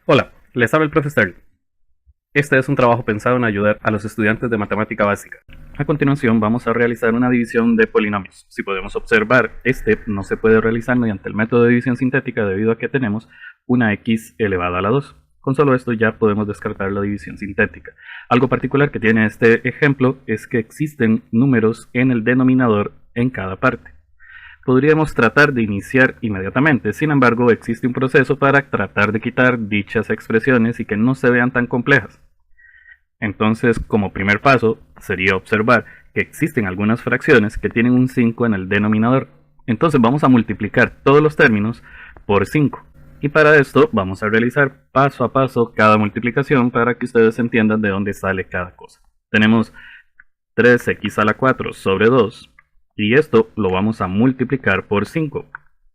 Hola, les habla el profe Sterling. Este es un trabajo pensado en ayudar a los estudiantes de matemática básica. A continuación vamos a realizar una división de polinomios. Si podemos observar, este no se puede realizar mediante el método de división sintética debido a que tenemos una x elevada a la 2. Con solo esto ya podemos descartar la división sintética. Algo particular que tiene este ejemplo es que existen números en el denominador en cada parte. Podríamos tratar de iniciar inmediatamente, sin embargo existe un proceso para tratar de quitar dichas expresiones y que no se vean tan complejas. Entonces, como primer paso, sería observar que existen algunas fracciones que tienen un 5 en el denominador. Entonces vamos a multiplicar todos los términos por 5. Y para esto vamos a realizar paso a paso cada multiplicación para que ustedes entiendan de dónde sale cada cosa. Tenemos 3x a la 4 sobre 2 y esto lo vamos a multiplicar por 5,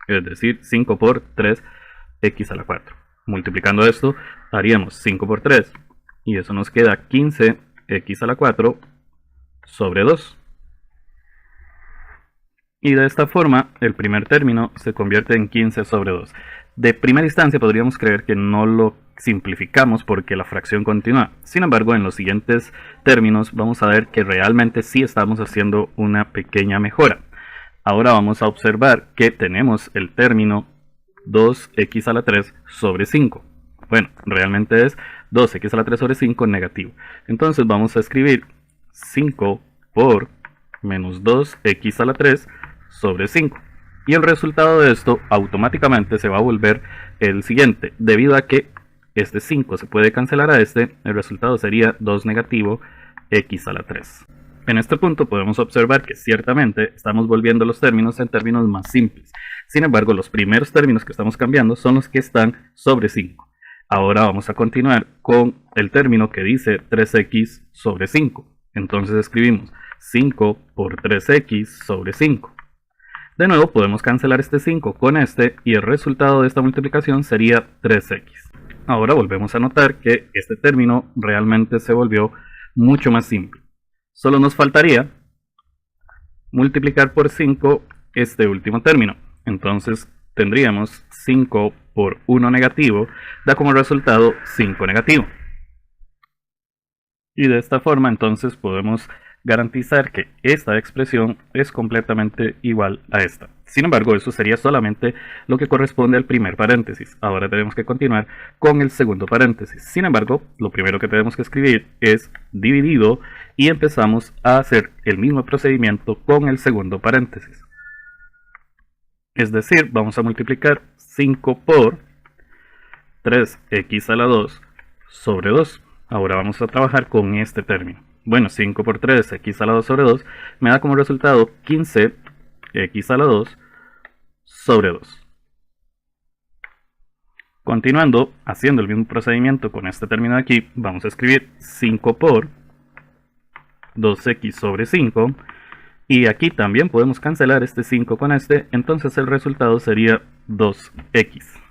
es decir, 5 por 3x a la 4. Multiplicando esto haríamos 5 por 3 y eso nos queda 15x a la 4 sobre 2. Y de esta forma el primer término se convierte en 15 sobre 2. De primera instancia podríamos creer que no lo simplificamos porque la fracción continúa. Sin embargo, en los siguientes términos vamos a ver que realmente sí estamos haciendo una pequeña mejora. Ahora vamos a observar que tenemos el término 2x a la 3 sobre 5. Bueno, realmente es 2x a la 3 sobre 5 negativo. Entonces vamos a escribir 5 por menos 2x a la 3 sobre 5. Y el resultado de esto automáticamente se va a volver el siguiente. Debido a que este 5 se puede cancelar a este, el resultado sería 2 negativo x a la 3. En este punto podemos observar que ciertamente estamos volviendo los términos en términos más simples. Sin embargo, los primeros términos que estamos cambiando son los que están sobre 5. Ahora vamos a continuar con el término que dice 3x sobre 5. Entonces escribimos 5 por 3x sobre 5. De nuevo podemos cancelar este 5 con este y el resultado de esta multiplicación sería 3x. Ahora volvemos a notar que este término realmente se volvió mucho más simple. Solo nos faltaría multiplicar por 5 este último término. Entonces tendríamos 5 por 1 negativo, da como resultado 5 negativo. Y de esta forma entonces podemos garantizar que esta expresión es completamente igual a esta. Sin embargo, eso sería solamente lo que corresponde al primer paréntesis. Ahora tenemos que continuar con el segundo paréntesis. Sin embargo, lo primero que tenemos que escribir es dividido y empezamos a hacer el mismo procedimiento con el segundo paréntesis. Es decir, vamos a multiplicar 5 por 3x a la 2 sobre 2. Ahora vamos a trabajar con este término. Bueno, 5 por 3, x a la 2 sobre 2, me da como resultado 15 x a la 2 sobre 2. Continuando, haciendo el mismo procedimiento con este término de aquí, vamos a escribir 5 por 2x sobre 5. Y aquí también podemos cancelar este 5 con este, entonces el resultado sería 2x.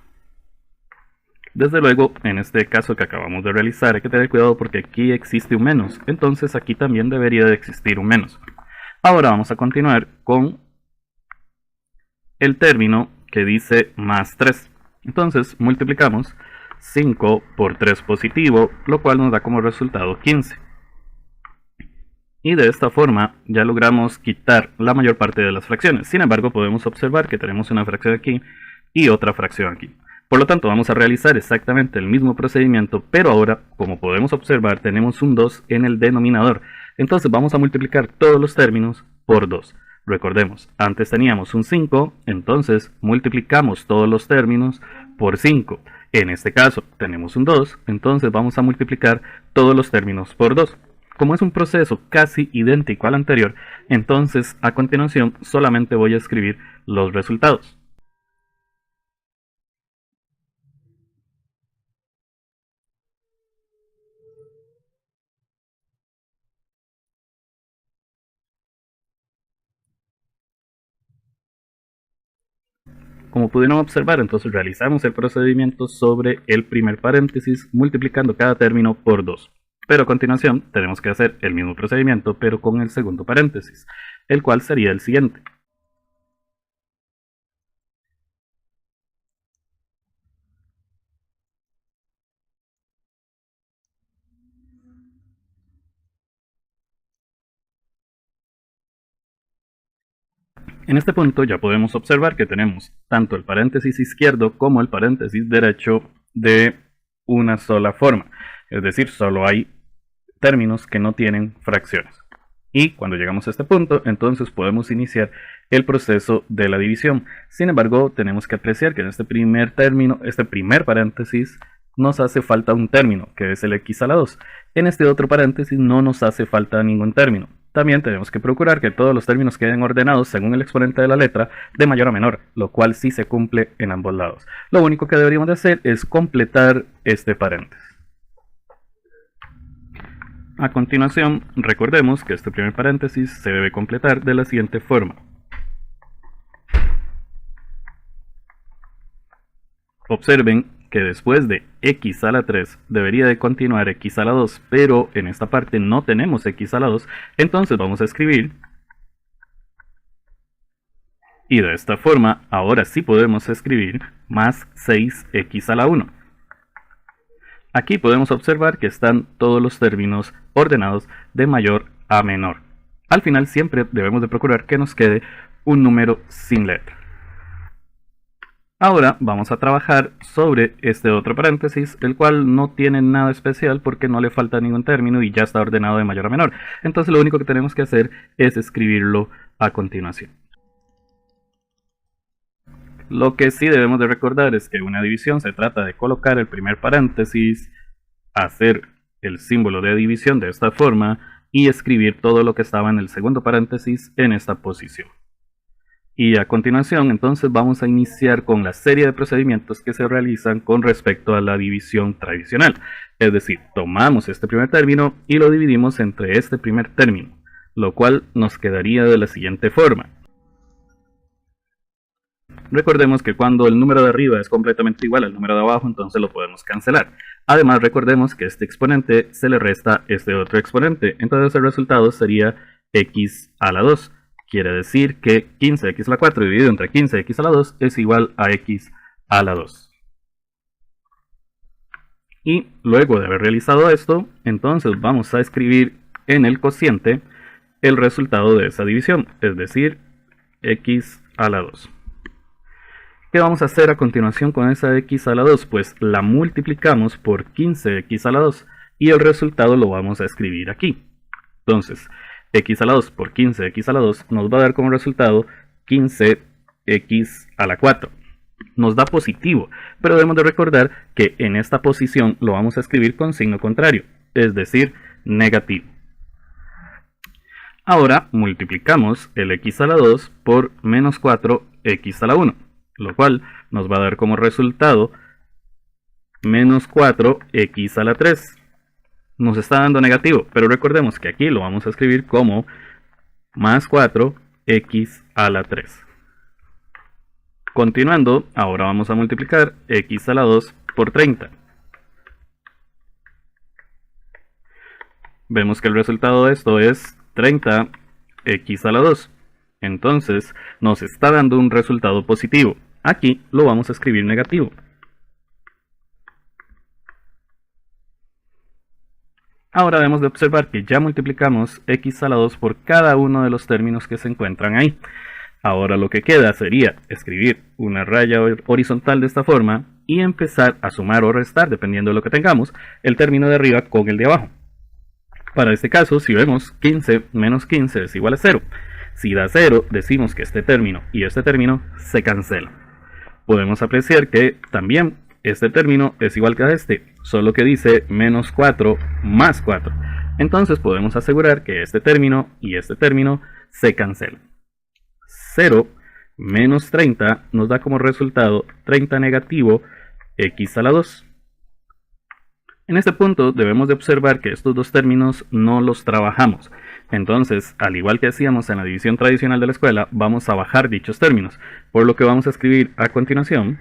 Desde luego, en este caso que acabamos de realizar hay que tener cuidado porque aquí existe un menos, entonces aquí también debería de existir un menos. Ahora vamos a continuar con el término que dice más 3. Entonces multiplicamos 5 por 3 positivo, lo cual nos da como resultado 15. Y de esta forma ya logramos quitar la mayor parte de las fracciones. Sin embargo, podemos observar que tenemos una fracción aquí y otra fracción aquí. Por lo tanto, vamos a realizar exactamente el mismo procedimiento, pero ahora, como podemos observar, tenemos un 2 en el denominador. Entonces vamos a multiplicar todos los términos por 2. Recordemos, antes teníamos un 5, entonces multiplicamos todos los términos por 5. En este caso tenemos un 2, entonces vamos a multiplicar todos los términos por 2. Como es un proceso casi idéntico al anterior, entonces a continuación solamente voy a escribir los resultados. Como pudieron observar, entonces realizamos el procedimiento sobre el primer paréntesis multiplicando cada término por 2. Pero a continuación tenemos que hacer el mismo procedimiento pero con el segundo paréntesis, el cual sería el siguiente. En este punto ya podemos observar que tenemos tanto el paréntesis izquierdo como el paréntesis derecho de una sola forma, es decir, solo hay términos que no tienen fracciones. Y cuando llegamos a este punto, entonces podemos iniciar el proceso de la división. Sin embargo, tenemos que apreciar que en este primer término, este primer paréntesis, nos hace falta un término, que es el x a la 2. En este otro paréntesis no nos hace falta ningún término. También tenemos que procurar que todos los términos queden ordenados según el exponente de la letra, de mayor a menor, lo cual sí se cumple en ambos lados. Lo único que deberíamos de hacer es completar este paréntesis. A continuación, recordemos que este primer paréntesis se debe completar de la siguiente forma. Observen que después de x a la 3 debería de continuar x a la 2, pero en esta parte no tenemos x a la 2, entonces vamos a escribir, y de esta forma ahora sí podemos escribir más 6x a la 1. Aquí podemos observar que están todos los términos ordenados de mayor a menor. Al final siempre debemos de procurar que nos quede un número sin letra. Ahora vamos a trabajar sobre este otro paréntesis, el cual no tiene nada especial porque no le falta ningún término y ya está ordenado de mayor a menor. Entonces lo único que tenemos que hacer es escribirlo a continuación. Lo que sí debemos de recordar es que una división se trata de colocar el primer paréntesis, hacer el símbolo de división de esta forma y escribir todo lo que estaba en el segundo paréntesis en esta posición. Y a continuación entonces vamos a iniciar con la serie de procedimientos que se realizan con respecto a la división tradicional. Es decir, tomamos este primer término y lo dividimos entre este primer término, lo cual nos quedaría de la siguiente forma. Recordemos que cuando el número de arriba es completamente igual al número de abajo, entonces lo podemos cancelar. Además, recordemos que este exponente se le resta este otro exponente, entonces el resultado sería x a la 2. Quiere decir que 15x a la 4 dividido entre 15x a la 2 es igual a x a la 2. Y luego de haber realizado esto, entonces vamos a escribir en el cociente el resultado de esa división, es decir, x a la 2. ¿Qué vamos a hacer a continuación con esa x a la 2? Pues la multiplicamos por 15x a la 2 y el resultado lo vamos a escribir aquí. Entonces, x a la 2 por 15x a la 2 nos va a dar como resultado 15x a la 4. Nos da positivo, pero debemos de recordar que en esta posición lo vamos a escribir con signo contrario, es decir, negativo. Ahora multiplicamos el x a la 2 por menos 4x a la 1, lo cual nos va a dar como resultado menos 4x a la 3. Nos está dando negativo, pero recordemos que aquí lo vamos a escribir como más 4x a la 3. Continuando, ahora vamos a multiplicar x a la 2 por 30. Vemos que el resultado de esto es 30x a la 2. Entonces nos está dando un resultado positivo. Aquí lo vamos a escribir negativo. Ahora debemos de observar que ya multiplicamos x a la 2 por cada uno de los términos que se encuentran ahí. Ahora lo que queda sería escribir una raya horizontal de esta forma y empezar a sumar o restar, dependiendo de lo que tengamos, el término de arriba con el de abajo. Para este caso, si vemos 15 menos 15 es igual a 0. Si da 0, decimos que este término y este término se cancelan. Podemos apreciar que también este término es igual que a este, solo que dice menos 4 más 4. Entonces podemos asegurar que este término y este término se cancelan. 0 menos 30 nos da como resultado 30 negativo x a la 2. En este punto debemos de observar que estos dos términos no los trabajamos. Entonces, al igual que hacíamos en la división tradicional de la escuela, vamos a bajar dichos términos, por lo que vamos a escribir a continuación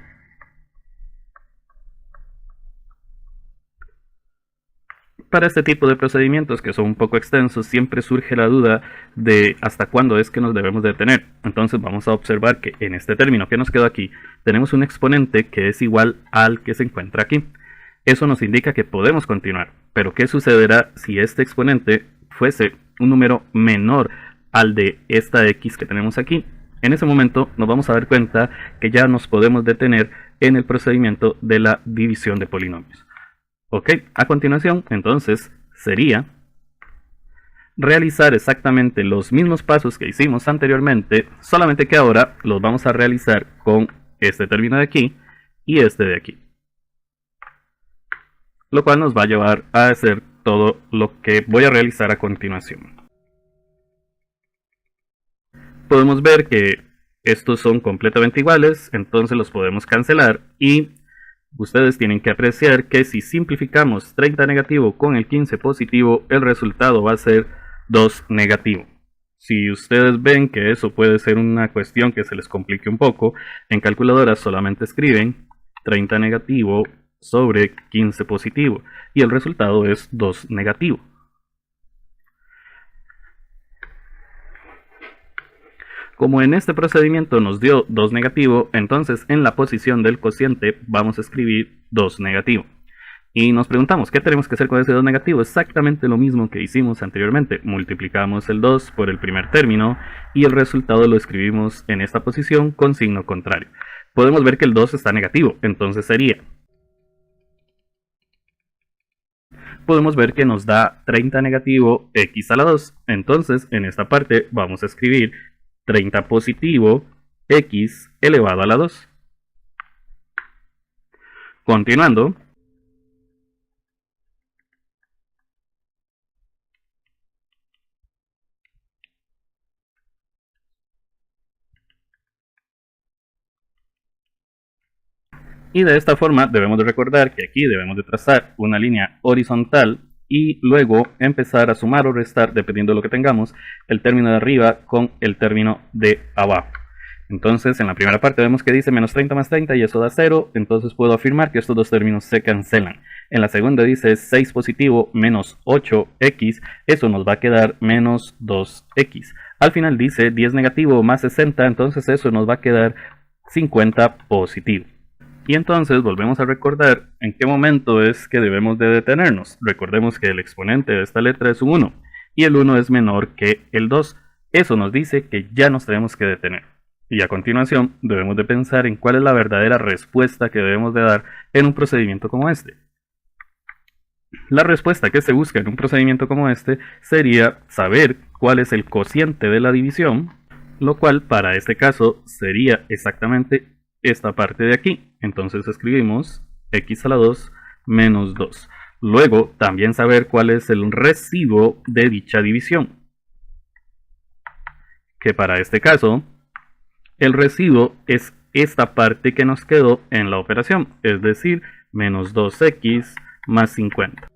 Para este tipo de procedimientos que son un poco extensos, siempre surge la duda de hasta cuándo es que nos debemos detener. Entonces vamos a observar que en este término que nos quedó aquí, tenemos un exponente que es igual al que se encuentra aquí. Eso nos indica que podemos continuar. Pero ¿qué sucederá si este exponente fuese un número menor al de esta x que tenemos aquí? En ese momento nos vamos a dar cuenta que ya nos podemos detener en el procedimiento de la división de polinomios. Ok, a continuación entonces sería realizar exactamente los mismos pasos que hicimos anteriormente, solamente que ahora los vamos a realizar con este término de aquí y este de aquí, lo cual nos va a llevar a hacer todo lo que voy a realizar a continuación. Podemos ver que estos son completamente iguales, entonces los podemos cancelar y ustedes tienen que apreciar que si simplificamos 30 negativo con el 15 positivo, el resultado va a ser 2 negativo. Si ustedes ven que eso puede ser una cuestión que se les complique un poco, en calculadora solamente escriben 30 negativo sobre 15 positivo y el resultado es 2 negativo. Como en este procedimiento nos dio 2 negativo, entonces en la posición del cociente vamos a escribir 2 negativo. Y nos preguntamos, ¿qué tenemos que hacer con ese 2 negativo? Exactamente lo mismo que hicimos anteriormente. Multiplicamos el 2 por el primer término y el resultado lo escribimos en esta posición con signo contrario. Podemos ver que el 2 está negativo, entonces sería... Podemos ver que nos da 30 negativo x a la 2. Entonces en esta parte vamos a escribir 30 positivo x elevado a la 2. Continuando, y de esta forma debemos de recordar que aquí debemos de trazar una línea horizontal y luego empezar a sumar o restar, dependiendo de lo que tengamos, el término de arriba con el término de abajo. Entonces en la primera parte vemos que dice menos 30 más 30 y eso da 0, entonces puedo afirmar que estos dos términos se cancelan. En la segunda dice 6 positivo menos 8x, eso nos va a quedar menos 2x. Al final dice 10 negativo más 60, entonces eso nos va a quedar 50 positivo. Y entonces volvemos a recordar en qué momento es que debemos de detenernos. Recordemos que el exponente de esta letra es un 1 y el 1 es menor que el 2. Eso nos dice que ya nos tenemos que detener. Y a continuación debemos de pensar en cuál es la verdadera respuesta que debemos de dar en un procedimiento como este. La respuesta que se busca en un procedimiento como este sería saber cuál es el cociente de la división, lo cual para este caso sería exactamente esta parte de aquí. Entonces escribimos x a la 2 menos 2. Luego también saber cuál es el residuo de dicha división, que para este caso el residuo es esta parte que nos quedó en la operación, es decir, menos 2x más 50.